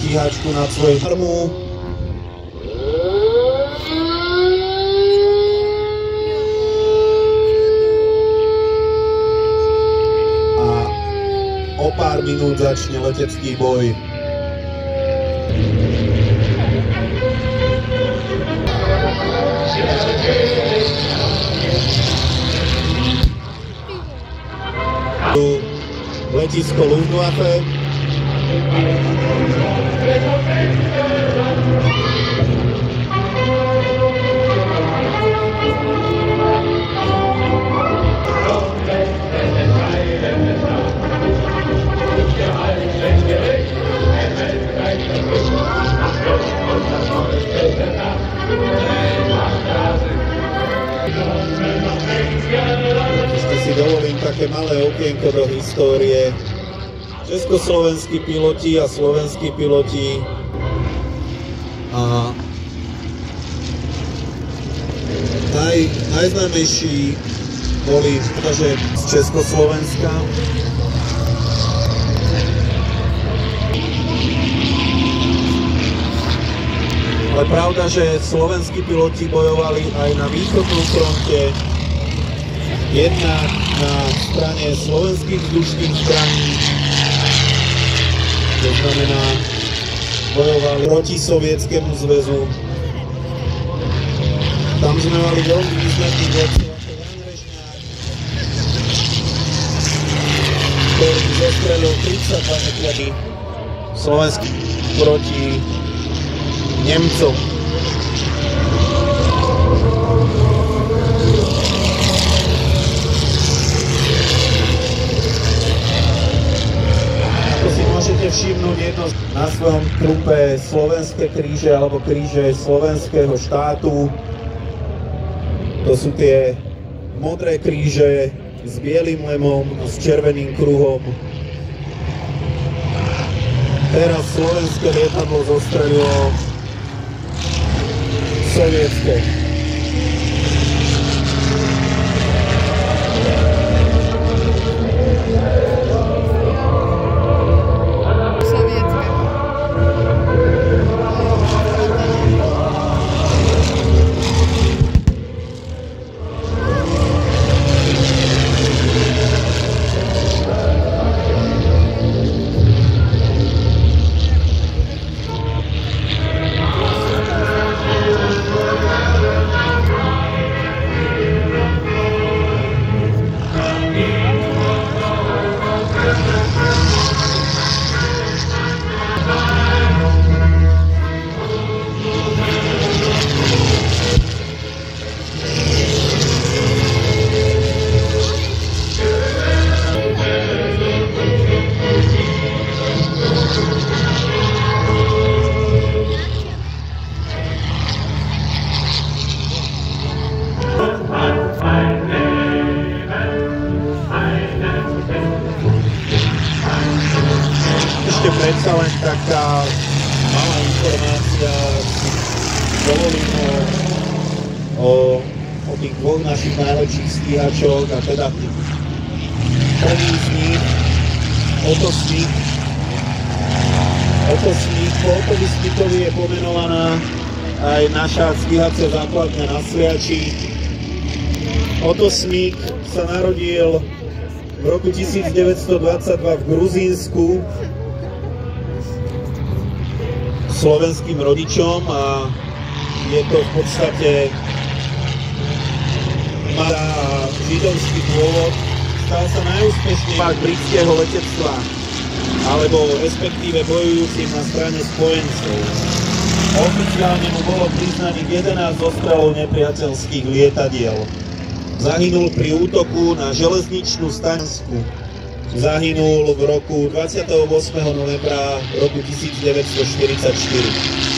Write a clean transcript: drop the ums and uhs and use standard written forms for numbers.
stíhačku na svoju farmu. A o pár minút začne letecký boj. Letisko Luftwaffe. Si dovolím také malé okienko do histórie. Československí piloti a slovenskí piloti a najznámejší boli z Československa. Ale pravda, že slovenskí piloti bojovali aj na východnom fronte, jednak na strane slovenských vzdušných zbraní, to znamená, bojovali proti Sovietskému zväzu. Tam sme mali veľmi významných vodcov ako Jan Režňák, ktorý zostrelil 32 nepriateľov slovenských proti Nemcom. Môžete všimnúť jedno na svojom trupe slovenské kríže alebo kríže slovenského štátu. To sú tie modré kríže s bielým lemom, s červeným kruhom. Teraz slovenské lietadlo zostrelilo sovietské. Predsa len taká malá informácia, dovolím o tých dvoch našich najlepších stíhačoch, a teda prvý z nich, Otto Smith. Po Ottovi Smithovi je pomenovaná aj naša stíhacia základňa na Sliači. Otto Smith sa narodil v roku 1922 v Gruzínsku slovenským rodičom a je to v podstate malá židovský pôvod. Stal sa najúspešnejším britského letectva, alebo respektíve bojujúcim na strane spojencov. Oficiálne mu bolo priznaných 11 zostrelov nepriateľských lietadiel. Zahynul pri útoku na železničnú stanicu. Zahynul v roku 28. novembra roku 1944.